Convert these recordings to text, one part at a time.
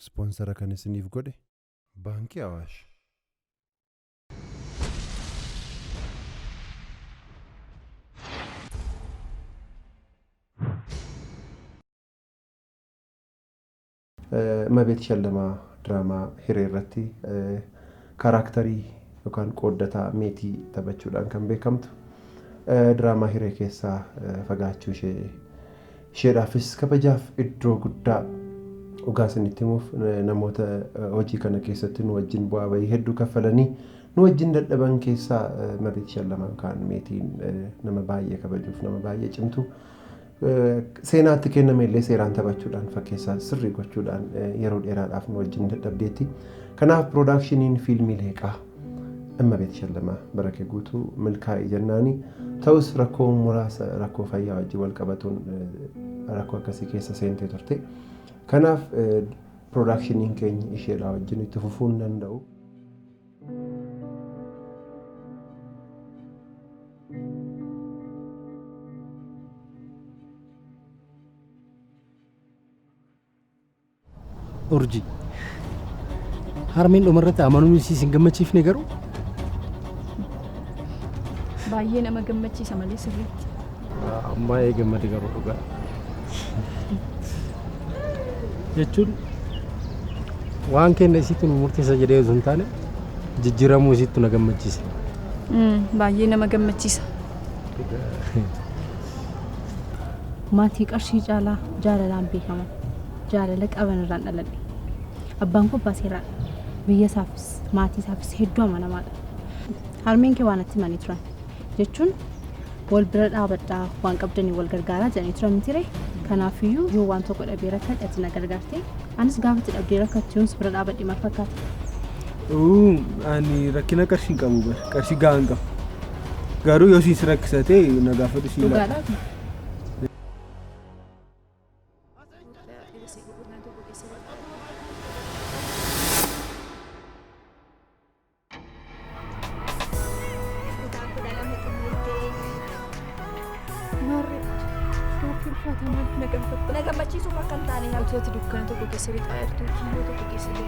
Sponsora kan isiniif godhe baankii Awaash. Mabeet Shallamaa diraamaa Hiree irratti kaaraakterii yookaan qooddataa meetii taphachuudhaan kan beekamtu. Diraamaa Hiree keessaa fagaachuu isheedhaafis kabajaaf iddoo guddaa ugaasanitti himuuf namoota hojii kana keessatti nu wajjin bu'aa bahii hedduu kaffalanii nu wajjin dadhaban keessaa Mabeet Shallamaan kaan meetiin nama baay'ee kabajuuf nama baay'ee cimtu. Seenaatti kenname illee seeraan taphachuudhaan fakkeessaa sirrii gochuudhaan yeroo dheeraadhaaf nu wajjin dadhabdeetti. Kanaaf piroodaakshiniin fiilmii leeqaa Mabeet Shallamaa barakee guutuu milkaa'ii jennaani. Ta'us rakkoo muraasa rakkoo fayyaa wajjin wal qabatuun rakkoo akkasii keessa seentee turte. Kanaaf piroodaakshiniin keenya isheedhaa wajjin itti fufuu hin danda'u. Urji harmeen dhumarratti amanuu isin gammachiifne garuu baay'ee nama gammachiisa malee sirriitti. Baay'ee gammade garuu dhugaa jechuun waan kenna isitti nu murteessa jedhee osoo hin taane jijjiiramuu isitti na gammachiisa. Baay'ee nama gammachiisa. Maatii qarshii caalaa jaalalaan beekama. Jaalala qaban irraan dhaladhe. Abbaan koo baaseera. Biyya isaafis maatii isaafis hedduu amanamaadha. Harmeen kee waan itti himanii turan jechuun wal bira dhaabadhaa waan qabdanii wal gargaaraa jedhanii turan miti. Kanaafiyyuu yoo waan tokko dhabee rakkate ati na gargaartee anis gaafa itti dhabdee rakkattuun si bira dhaabadhee maal fakkaata? Ani rakkina qarshii qabu bara qarshii gahaan qabu. Garuu yoo si rakkisate na gaafadhu si ilaala.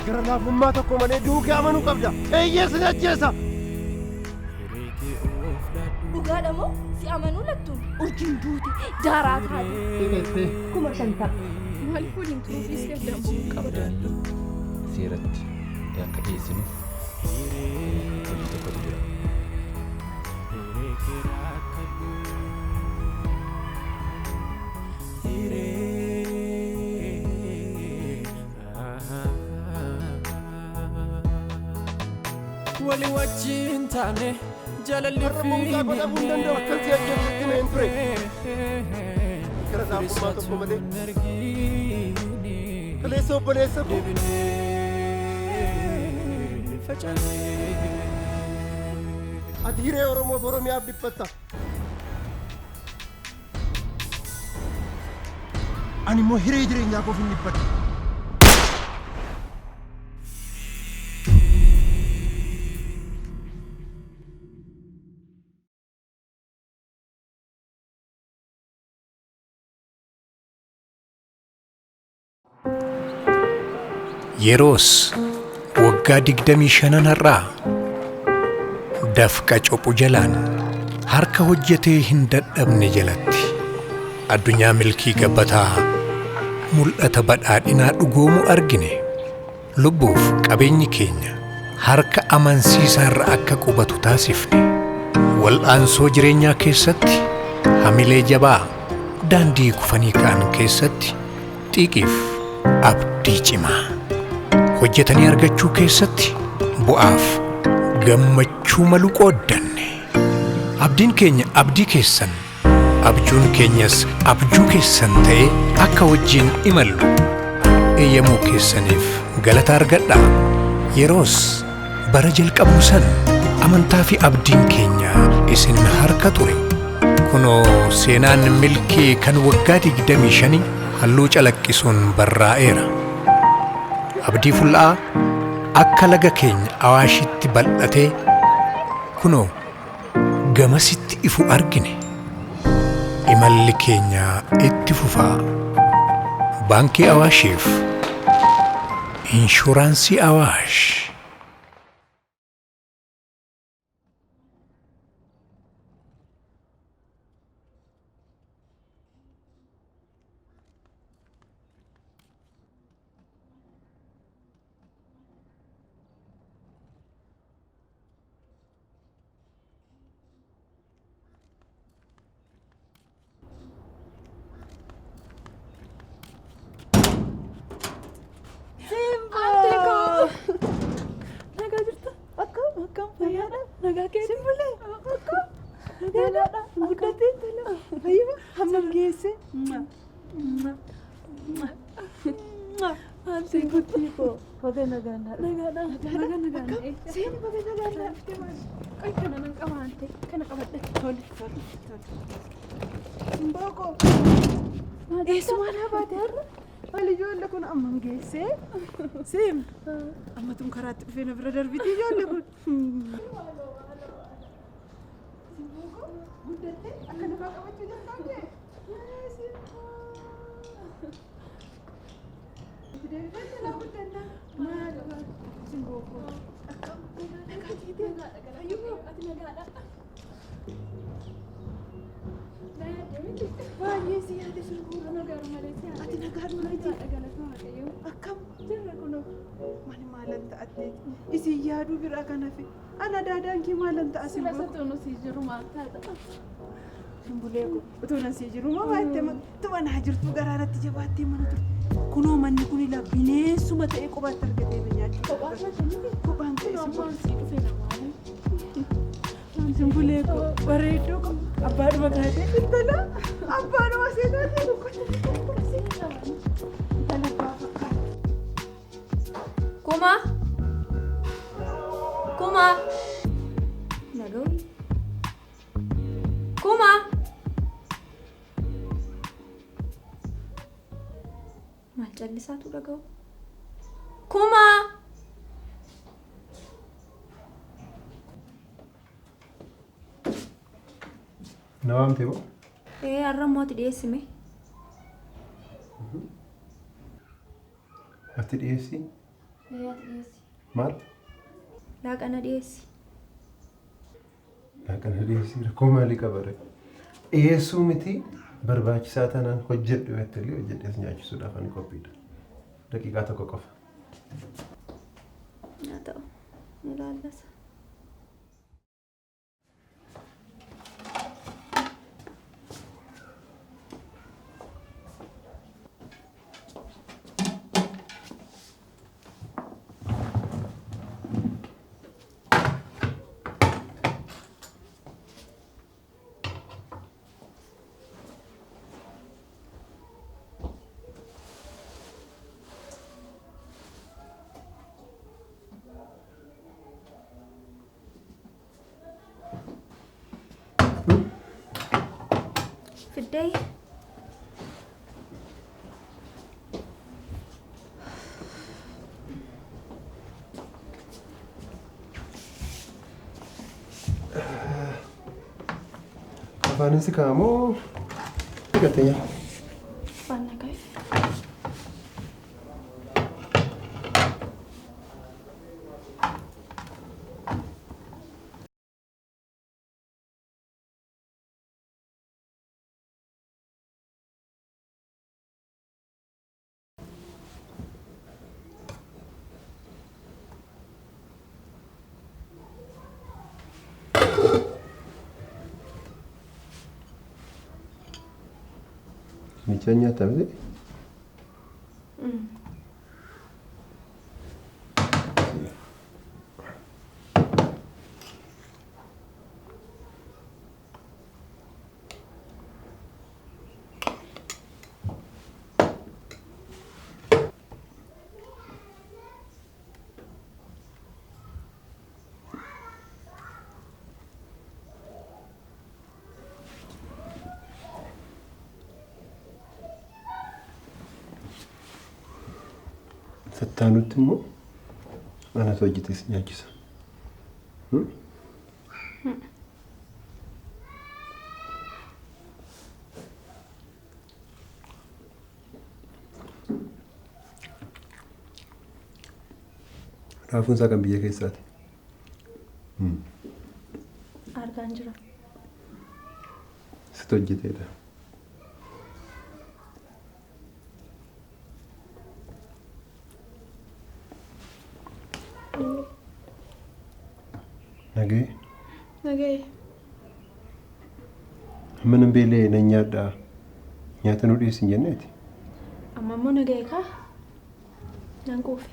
Gara laafummaa tokko malee duukaa amanuu qabda. Eeyyeessa jajjeessa. Dhugaadha moo si amanuu lattuun urjiin duute daaraa taate. Kuma shanta. Maaliif waliin turuufis danda'amuu qabda? Seeratti akka dhiyeessinuuf hojii tokkotu jira. Wali wajjin taane jaalalli Harmuun godhamuu danda'u akkasii ajjeesutti na hin ture. Gara laafummaa tokko malee. Kaleessa obboleessa koo. Ati hiree Oromoof Oromiyaaf dhiphatta. Ani immoo hiree jireenyaa koof hin dhiphadhu. Yeroos waggaa 25 har'aa dafqa cophu jalaan harka hojjetee hin dadhabne jalatti addunyaa milkii gabbataa mul'ata badhaadhinaa dhugoomu argine. Lubbuuf qabeenyi keenya harka amansiisaarra akka qubatu taasifne. Wal'aansoo jireenyaa keessatti hamilee jabaa daandii kufanii ka'an keessatti xiiqiif abdii cimaa hojjetanii argachuu keessatti bu'aaf gammachuu malu qooddanne. Abdiin keenya abdii keessan, abjuun keenyas abjuu keessan ta'ee akka wajjin imallu eeyyamuu keessaniif galata argadhaa. Yeroos bara jalqabuu san amantaa fi abdiin keenya isin harka ture. Kunoo seenaan milkii kan waggaa 25 halluu calaqqisuun barraa'eera. Abdii fulla'aa akka laga keenya Awaashitti bal'atee kunoo gamasitti ifu argine. Imalli keenya itti fufaa. Baankii Awaashiif inshuraansii Awaash. Sim, amma tun karaatti dhufee na bira darbiti ijoollee kun. Guddattee akka lafaa qabachuu jalqabdee. Deebifatee na guddannaa. Maal simbookoo akkam nagaa jiitee fayyummoo ati nagaadha. Baay'ee si yaada sirbuura nagaan malee si yaada. Ati nagaan malee galatoo waaqayyoo akkam jirra kunoo. Mani maalan ta'attee isin yaaduu biraa kan hafe ana daadaan kee maalan ta'a simboo. Sila satuunu si jiru maal taata? Simbulee ko utuu nan si jiru moo baattee tuma naa jirtu garaarratti jabaattee mana turte. Kunoo manni kun ila bineensuma ta'ee kophaatti argatee na nyaachuu. Kophaan ta'e simboon si dhufee namaa. Simbulee ko bareedduu ko abbaadhuma kaatee intala abbaadhuma seetaatee tokko Kuma? Kuma? Nagau? Kuma? Maal callisaatu dhaga'u? Kuma? Na waamte moo? Har'a mooti dhiyeessime. Ati dhiyeessi? Ati dhiyeessi. Maal? Laaqana dhiyeessi. Laaqana dhiyeessi rakkoo maalii qabare? Dhiyeessuu miti barbaachisaa tanaan hojjedhu jettillee hojjedhees nyaachisuudhaaf ani qophiidha. Daqiiqaa tokko qofa. Haa ta'u, ni laallasa. Fiddee. Afaanin si kaamoo gateenya. Afaan nagaa. Michanya tahu sih? Sattaanutti immoo anatu hojjetes nyaachisa. Raafuun isaa kan biyya keessaati. Argaan jira. Sitti hojjeteedha. Nagee. Nagee. Mana beelee na nyaadhaa. Nyaata nu dhiyeessin jenneeti. Amma immoo nagee kaa? Nan quufe.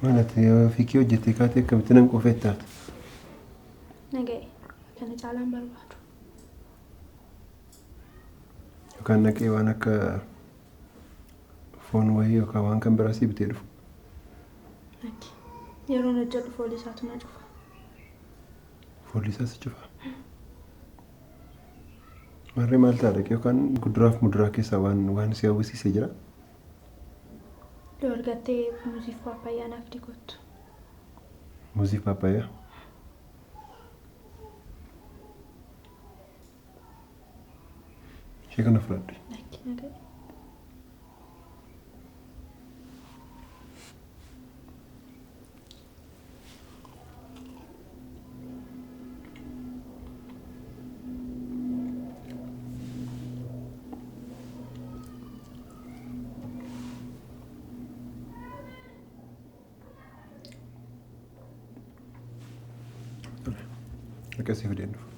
Maalati fiikii hojjettee kaatee akkamitti nan quufee taata? Nagee. Kana caalaan barbaadu. Yookaan naqee waan akka foon wayii yookaan waan kan biraa sii bitee dhufu. Yeroo hojjedhu foolii isaatu na cufa. Foolii isaa si cufa? Marree maal ta'a yookaan kuduraaf muduraa keessaa waan si hawwisiisee jira? Yoo argattee muuziif paappaayyaa naaf dikottu. Muuziif paappaayyaa? Ishee kana fudhadhe. Nagee. Akkasii fideen dhufu.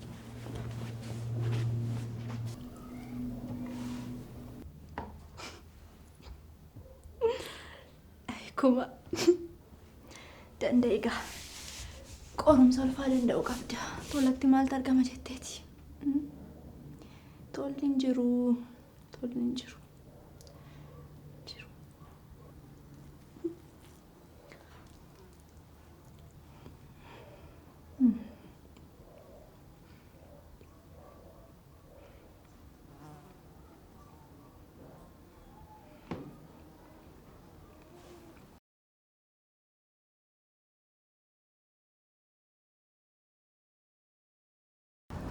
Kuma danda'e egaa qorumsa ulfaa danda'u qabda. Tolatti maaltu argama jetteeti? Tolli hin jiru. Tolli hin jiru.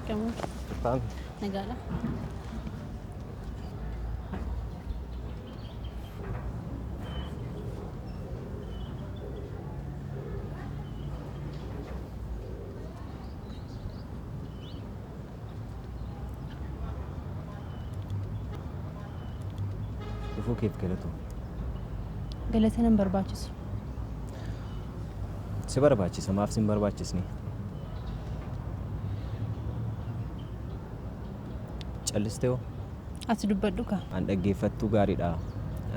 Kamu? Negara. Dhufuu keef galatu. Galata nan barbaachisu. Si barbaachisa maaf si hin barbaachisne? Callistee hoo? Ati dubbadhu kaa? An dhaggeeffattuu gaariidha.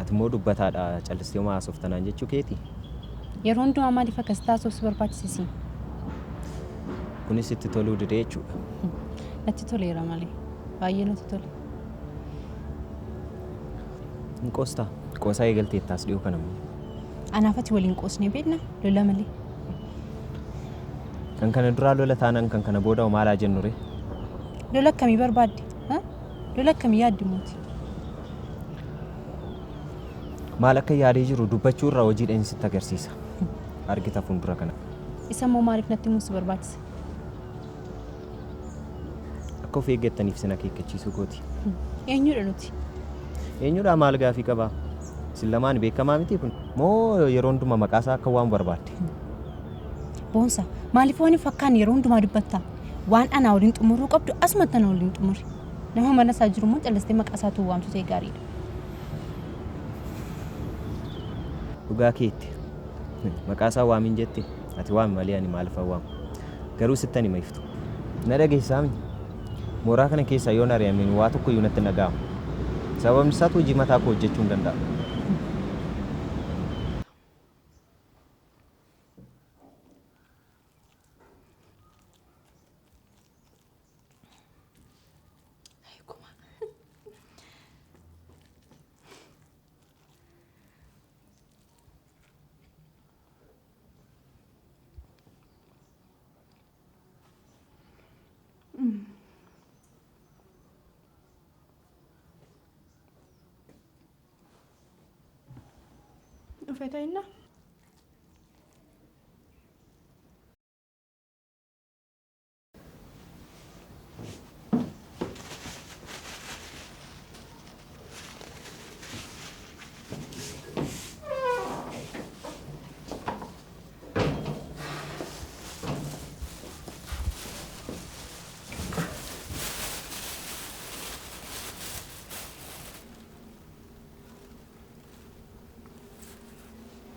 Ati immoo dubbataadha. Callistee hoo haasoftanaan jechuu keeti? Yeroo hundumaa maaliif akkas taasisuuf si barbaachisisi? Kunis itti toluu didee jechuudha. Natti toleera malee. Baay'ee natti tole. Hin qoostaa? Qoosaa eegalteettaas dhiyoo kanammoo. Anaaf ati waliin qoosnee beekna lola malee. Kan kana duraa lola taanaan kan kana booda maalaa jennu ree? Lola akkamii barbaadde? Lola akkamii yaaddi mooti? Maal akka yaadee jiru dubbachuu irraa hojiidhaan sitti agarsiisa. Argita fuuldura kana. Isa immoo maaliif natti himuun si barbaachisa? Akka of eeggattaniif sin akeekkachiisuu gooti. Eenyudha nuti? Eenyudha maal gaafii qabaa? Isin lamaan beekamaa miti kun? Moo yeroo hundumaa maqaasaa akka waan barbaadde? Boonsa maaliif waan fakkaan yeroo hundumaa dubbatta? Waan ana waliin xumuruu qabdu asumatti ana waliin xumuri. Nama mana isaa jiru immoo callistee maqaasaa tu waamtu ta'e gaariidha. Dhugaa keetti. Maqaasaa waamin jette. Ati waami malee ani maaliif waamu? Garuu sittani maiftu. Na dhageessaami. Mooraa kana keessa yoo na reemin waa tokko iyyuu natti dhaga'amu. Sababni isaatu hojii mataa koo hojjechuu hin danda'u. Ufetayna?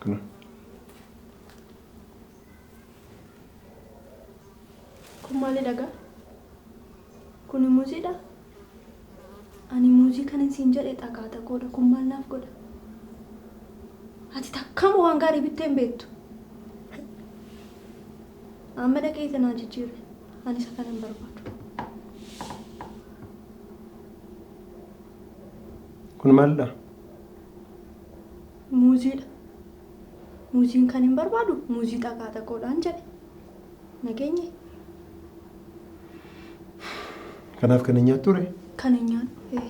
Kuna. Kun maali dagaa? Kuni muuziidha? Ani muuzii kanan siin jedhe xaqaata godha. Kun maal naaf godha? Ati takkam waan gaarii bittee hin beektu. Amma dhaqee tanaa jijjiirre. Ani isa kanan barbaadu. Kun maalidha? Muuziidha. Muuziin kan hin barbaadu muuzii xaqaata godhaan jedhe. Nageenye. Kanaaf kan hin nyaattu ture? Kan hin nyaadhu.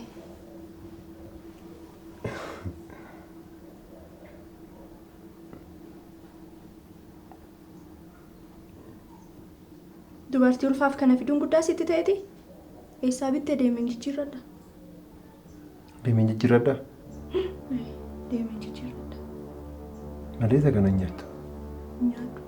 Dubartii ulfaaf kana fiduun guddaa sitti ta'eeti? Eessaa bittee deemeen jijjiirradha? Deemeen jijjiirradha? Deemeen jijjiirradha. Maleessa kana hin nyaattu? Nyaadhu.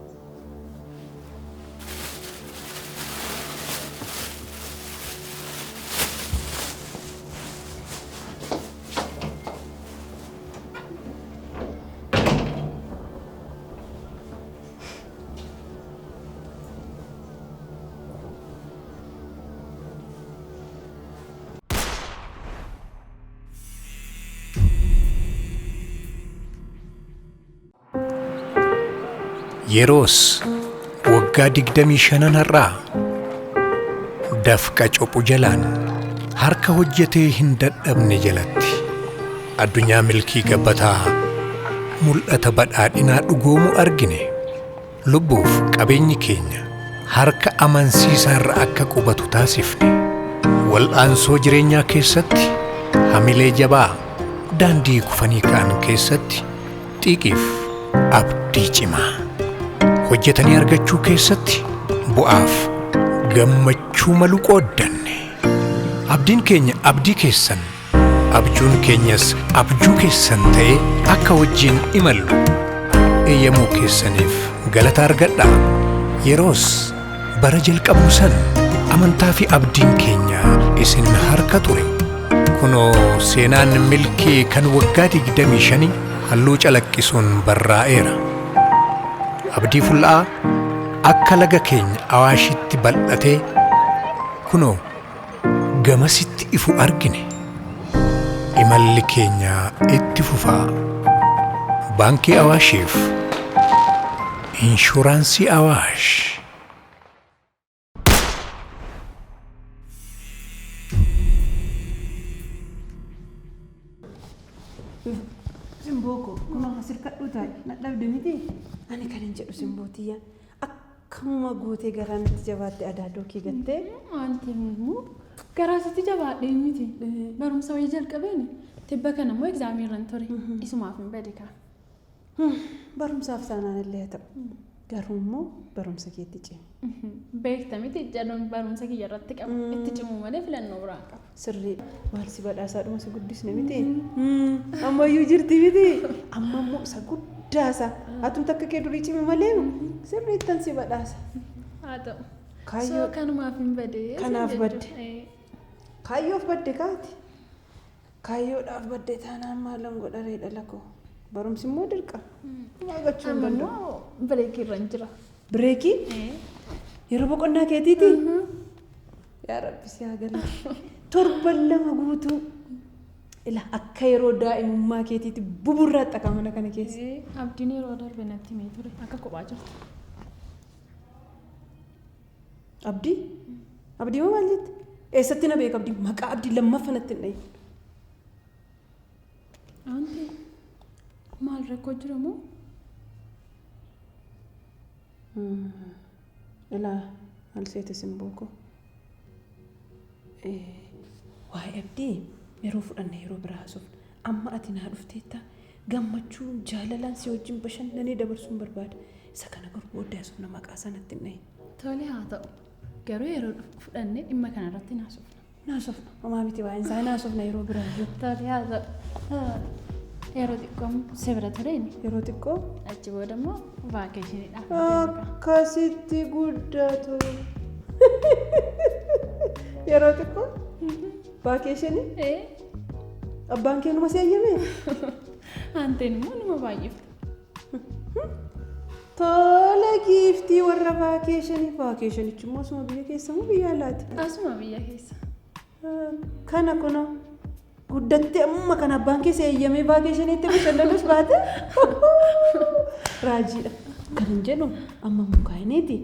Yeroos waggaa 25 har'aa dafqa cophu jalaan harka hojjetee hin dadhabne jalatti addunyaa milkii gabbataa mul'ata badhaadhinaa dhugoomu argine lubbuuf qabeenyi keenya harka amansiisaarra akka qubatu taasifne wal'aansoo jireenyaa keessatti hamilee jabaa daandii kufanii ka'an keessatti xiiqiif abdii cimaa hojjetanii argachuu keessatti bu'aaf gammachuu malu qooddanne abdiin keenya abdii keessan abjuun keenyas abjuu keessan ta'ee akka wajjin imallu eeyyamuu keessaniif galata argadhaa yeroos bara jalqabnu san amantaa fi abdiin keenya isin harka ture kunoo seenaan milkii kan waggaa 25 halluu calaqqisuun barraa'eera abdii fulla'aa akka laga keenya awaashitti bal'atee kunoo gamasitti ifu argine imalli keenya itti fufaa baankii awaashiif inshuraansii awaash Simboko, kuna hasirkadhu taa'e nadhabde miti. Ani kan hin jedhu simbootiyya. Akkuma gootee garaa natti jabaatte adaadoo kee gattee. Wanti immoo garaa sitti jabaadhee miti. Barumsa wayii jalqabeen tibba kana immoo egzaamii irra ture. Isumaaf hin bade kaa. Barumsaaf taanaan illee haa ta'u. Garuu immoo barumsa keetti cimi. Beekta miti jedhuun barumsa kiyya irratti qaba. Itti cimu malee filannoo biraa qaba. Sirriidha. Waalsi badhaasaa dhuma si guddisne miti. Ammayyuu jirti miti. Amma immoo isa guddaasa. Atumta akka kee durii cimi malee sirriittan si badhaasa. Haa ta'u. Kaayyoo kanumaaf hin bade. Kanaaf badde. Kaayyoof badde kaati. Kaayyoodhaaf badde taanaan maalan godharee dhala koo. Barumsi immoo dirqa. Waagachuu hin danda'u. Bireekii irra hin jira. Bireekii? Yeroo boqonnaa keetiiti? Yaa Rabbi si haa galatu. Torban lama guutuu ila akka yeroo daa'imummaa keetiitti buburraatti akka mana kana keessa. Abdiin yeroo darbe natti himee ture akka kophaa jirtu. Abdii? Abdii moo maal jetti? Eessatti na beeka abdii? Maqaa abdii lammaffaa natti hin dhayin. Anti maal rakkoo jira moo? Ila maal seete simbooko? Waa'ee abdii yeroo fudhanne yeroo biraa haasofna. Amma ati naa dhufteetta gammachuun jaalalaan si wajjin bashannanee dabarsuun barbaada. Isa kana garuu booddee haasofna maqaa sanatti hin dhayin. Tole haa ta'u. Garuu yeroo fudhannee dhimma kanarratti naasofna. Naasofna. Homaa miti waa'een isaa naasofna yeroo biraa. Tole haa ta'u. Yeroo xiqqoo si bira tureeni. Yeroo xiqqoo? Achi booda immoo vaakeeshiniidhaaf. Akkasitti guddatu. Yeroo xiqqoo? Vaakeeshinii? Ee. Abbaan kee numa si eeyyame? Anteen immoo numa baay'ifta. Tola giiftii warra vaakeeshanichi immoo asuma biyya keessa moo biyya alaati? Asuma biyya keessa. Kana kunoo guddattee amma kan abbaan keessa eeyyamee vaakeeshaniitti bashannanuus baate raajiidha. Kan hin jedhu amma mukaa'iniiti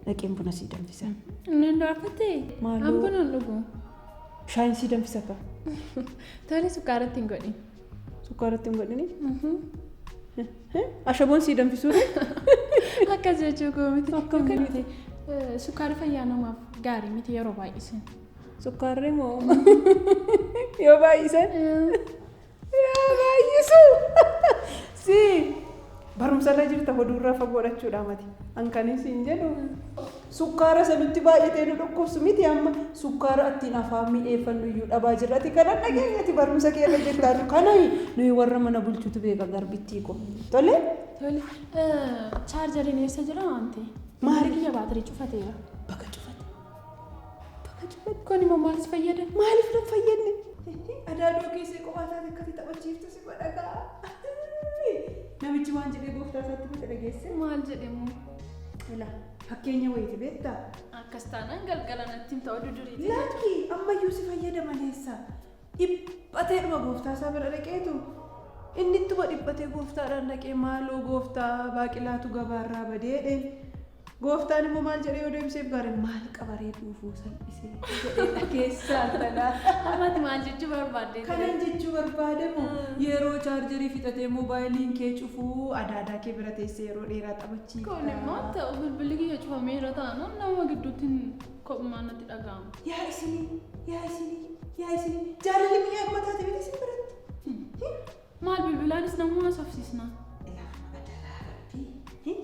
dhaqeen buna sii danfisa. Inni ndaafatee ambuna dhugu. Shaayin sii danfisa ka. Tole sukkaaratti hin godhin. Sukkaaratti hin godhini? Ashaboon sii danfisuudha? Akkas jechuu koo miti. Akkam miti. Sukkaara fayyaa namaaf gaarii miti yeroo baay'isan. Sukkaarri moo yoo baay'isan? Yoo baay'isu! Si barumsarra jirta hoduurraa fagoodhachuudha mati. Ankanis hin jedhu. Sukkaara sanutti baay'atee nu dhukkubsu miti amma sukkaara ittiin afaan mi'eeffannu iyyuu dhabaa jirrati kana dhageenyati barumsa keessa jirtaatu kana nuyi warra mana bulchutu beeka garbittii ko. Tole? Tole. Chaarjariin eessa jira waanti? Maali kiyya baatirii cufateera. Bakka cufate. Kun immoo maalis fayyada? Maaliif na fayyadne? Adaadoo keessee qophaa taate akkati taphachiiftu si godhagaa. Namichi waan jedhee gooftaa isaatti miti dhageesse. Maal jedhemu? Ila fakkeenya wayiiti beektaa? Akkas taanaan galgala natti himta oduu duriiti. Lakki ammayyuu si fayyada maleessa. Dhiphatee dhuma gooftaa isaa bira dhaqeetu. Inni ittuma dhiphatee gooftaadhaan dhaqee maaloo gooftaa baaqilaatu gabaarraa badeedhe. Gooftaan immoo maal jedhee yoo deebiseef gaarii maal qabaree dhuufuu salphisee jedhee keessaa talaa. Ammatti maal jechuu barbaadde? Kanan jechuu barbaadamu yeroo chaarjarii fixatee moobaayiliin kee cufuu adaadaa kee bira teessee yeroo dheeraa taphachiifta. Kun immoo ta'u bilbilli kiyya cufameera taanaan nama gidduutti kophumaan natti dhaga'ama. Yaa isinii jaalalli biyya ammataa ta'e isin biratti. Maal bilbilaanis namuma safsisna. Ilaa adalaa rabbii.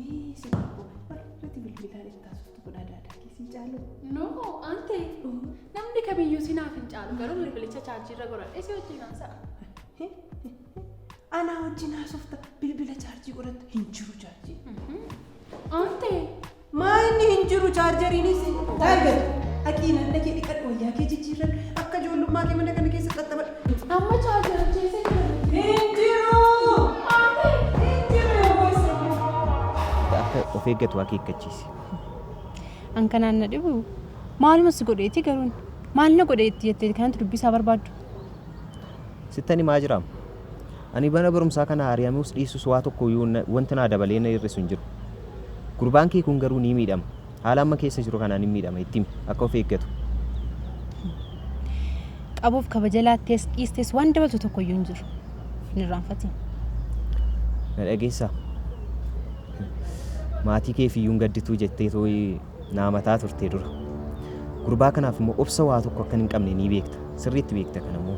Mii sibboo warratti bilbilaan itti taasiftu kun adaadaa keessi caalu. No, ante namni kamiyyuu sinaaf hin caalu garuu bilbilicha chaarjiirra godhadhe si wajjin haasa'a. Anaa wajjin haasofta bilbila chaarjii godhattu hin jiru chaarjii. Ante maa inni hin jiru chaarjariinis taayigar haqiina dhaqee dhiqadhu wayyaa kee jijjiirran akka ijoollummaa kee mana kana keessa qaxxabadhu. Amma chaarjara keessa hin jiru. Akka of eeggatu akeekkachiisi. An kanaan na dhibu maaluma si godheeti garuun maal na godheetti jettee kanatti dubbisaa barbaaddu. Sittani maa jiraam? Ani bana barumsaa kana ari'amuus dhiisus waa tokko iyyuu wanti naa dabalee na hir'isu hin jiru. Gurbaan kee kun garuu ni miidhama. Haala amma keessa jiru kanaan ni miidhama itti akka of eeggatu. Qabuuf kabaja laattees dhiistees waan dabaltu tokko iyyuu hin jiru. Hin irraanfatiin. Na dhageessaa? Maatii kee fiyyuun gaddituu jettee tooyi naamataa turtee dura. Gurbaa kanaaf immoo obsa waa tokko akka hin qabne ni beekta. Sirriitti beekta kanammoo.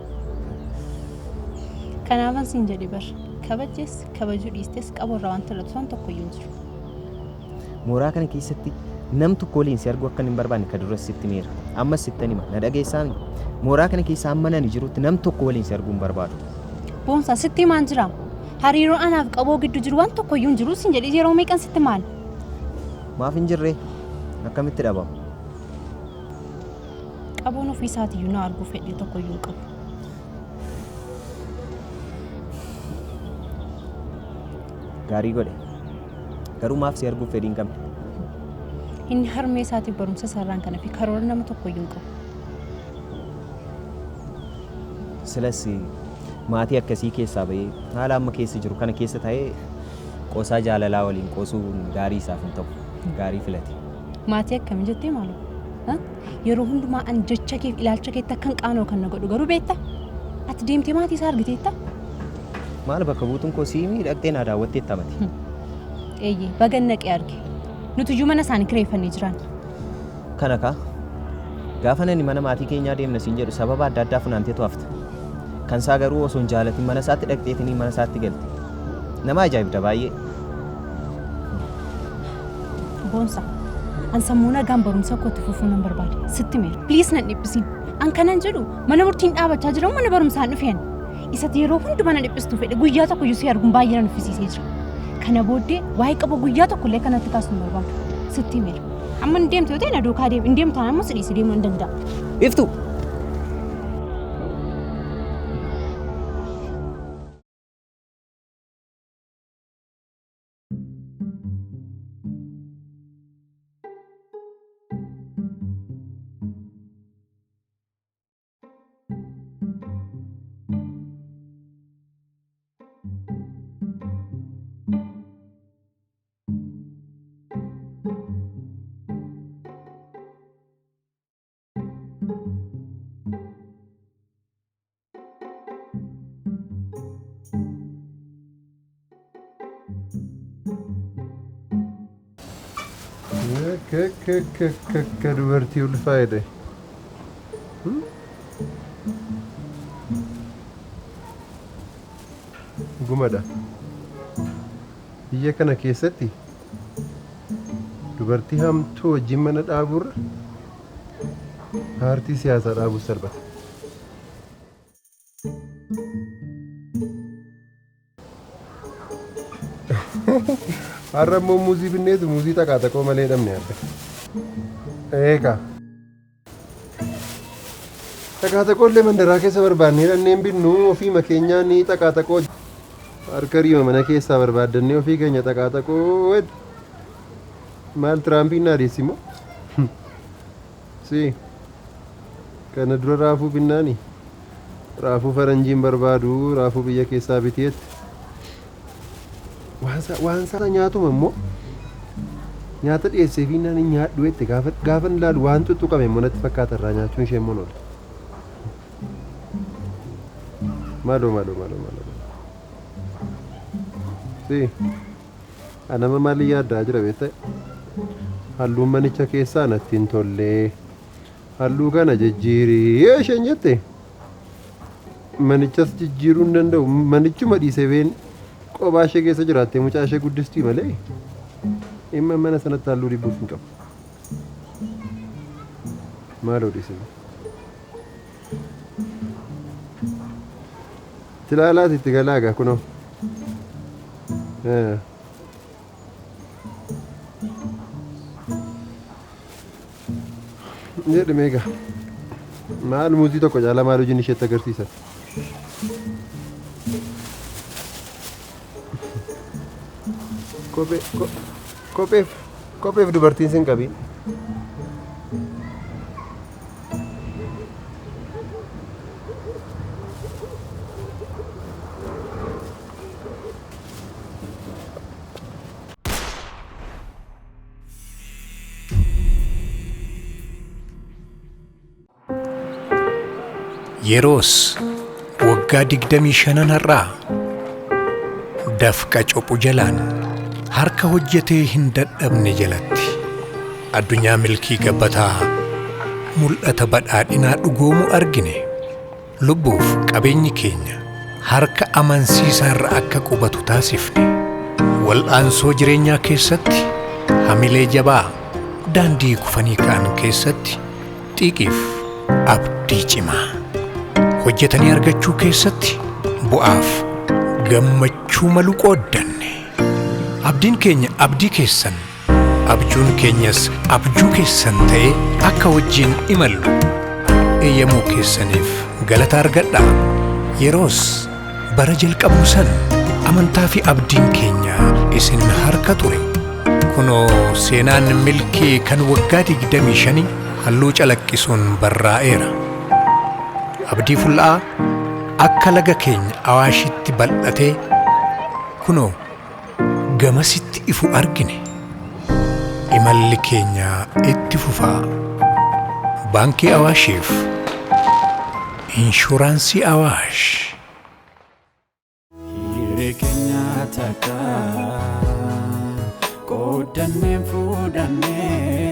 Kanaafan siin jedhe bar kabajees kabajuu dhiistees qaburraa waan tolatu waan tokko iyyuu hin jiru. Mooraa kana keessatti nam tokko waliin si arguu akka hin barbaanne ka duras sitti meera. Ammas sittan hima na dhageessaa miti. Mooraa kana keessa amma nani jirutti nam tokko waliin si arguu hin barbaadu. Boonsaa sitti himaan jira. Hariiroo anaaf qaboo gidduu jiru waan tokko iyyuu hin jiru siin jedhe yeroo meeqan sitti maal? Maaf hin jirree? Akkamitti dhabamu? Qaboon ofii isaatiiyyuu na arguu fedhii tokko iyyuu hin qabu. Gaarii godhe. Garuu maaf si arguuf fedhii hin qabne? Inni harmee isaatiif barumsa sararaan kana fi karoora nama tokko iyyuu hin qabu. Silas maatii akkasii keessaa bahee haala amma keessa jiru kana keessa ta'ee qoosaa jaalalaa waliin qoosuun gaarii isaaf hin ta'u. Gaarii filate. Maatii akkamii jettee maaloo? Yeroo hundumaa an jecha keef ilaalcha keetti akkan qaanoo kan na godhu garuu beekta? Ati deemtee maatii isaa argiteetta? Maal bakka buutuun koo sii miidhagdee naa daawwattee tamati. Eeyyee bagan naqee arge. Nuti iyyuu mana isaanii kireeffannee jiran. Kana kaa gaafa nani mana maatii keenyaa deemna siin jedhu sababa adda addaa funaanteetu hafta. Kan isaa garuu osoo hin jaalatin mana isaatti dhaqxeetinii mana isaatti galte. Nama ajaa'ibda baay'ee. Boonsa an sammuu nagaan barumsa kootti fufuu nan barbaade. Sitti meera. Pliis nan dhiphisiin. An kanan jedhu mana murtiin dhaabachaa jira mana barumsaan dhufeen. Isatti yeroo hundumaa na dhiphistuu fedhe guyyaa tokko iyyuu si arguun baay'ee na nuffisiisee jira. Kana booddee waa'ee qaba guyyaa tokko illee kanatti kaasuu hin barbaadu. Sitti meera. Amma hin deemte yoo ta'e na duukaa deemu. Hin deemtu taanaan immoo si dhiisee deemuu hin danda'a. Iftuu! dubartii ulfaa'edha. Gumadha. Biyya kana keessatti dubartii hamtuu wajjin mana dhaaburra paartii siyaasaa dhaabuus salphata. Har'a immoo muuzii binneetu muuzii xaqaxaqoo malee dhabne adda. Eegaa. Xaqaxaqoo illee mandaraa keessa barbaannee dhanneen binnu ofii makeenyaa ni xaqaxaqoo harka riima mana keessaa barbaaddannee ofii keenya xaqaxaqoo maal Tiraampiin naadeessi immoo? Si kana dura raafuu binnaani raafuu faranjiin barbaadu raafuu biyya keessaa biteetti. Waan sana nyaatuma immoo nyaata dhiyeessee fi naan nyaadhu jette gaafa ilaalu waan tuttuqame immoo natti fakkaata irraa nyaachuun ishee immoo oola. Maaloo. Si anama maaliin yaaddaa jira beektaa? Halluun manicha keessaa natti hin tollee halluu kana jijjiirii isheen jette manichas jijjiiruu hin danda'u manichuma dhiisee been qophaa ishee keessa jiraattee mucaa ishee guddistii malee dhimma mana sanatti halluu dibbuuf hin qabu. Maaloo dhiisee itti ilaalaati itti galaagaa kunoo. Jedhe meegaa maal muuzii tokko caalaa maal hojiin isheetti agarsiisan? Kopheef dubartiin sin qabiin. Yeroos waggaa 25 har'aa dafqa cophu jalaan harka hojjetee hin dadhabne jalatti addunyaa milkii gabbataa mul'ata badhaadhinaa dhugoomu argine. Lubbuuf qabeenyi keenya harka amansiisaarra akka qubatu taasifne. Wal'aansoo jireenyaa keessatti hamilee jabaa daandii kufanii ka'an keessatti xiiqiif abdii cimaa hojjetanii argachuu keessatti bu'aaf gammachuu malu qooddanne. Abdiin keenya abdii keessan, abjuun keenyas abjuu keessan ta'ee akka wajjin imallu eeyyamuu keessaniif galata argadhaa. Yeroos bara jalqabnu san amantaa fi abdiin keenya isin harka ture. Kunoo seenaan milkii kan waggaa 25 halluu calaqqisuun barraa'eera. Abdii fulla'aa akka laga keenya awaashitti bal'atee kunoo gamasitti ifu argine. Imalli keenya itti fufaa. Baankii Awaashiif inshuraansii Awaash. Hiree keenya takka qoodannee fuudhannee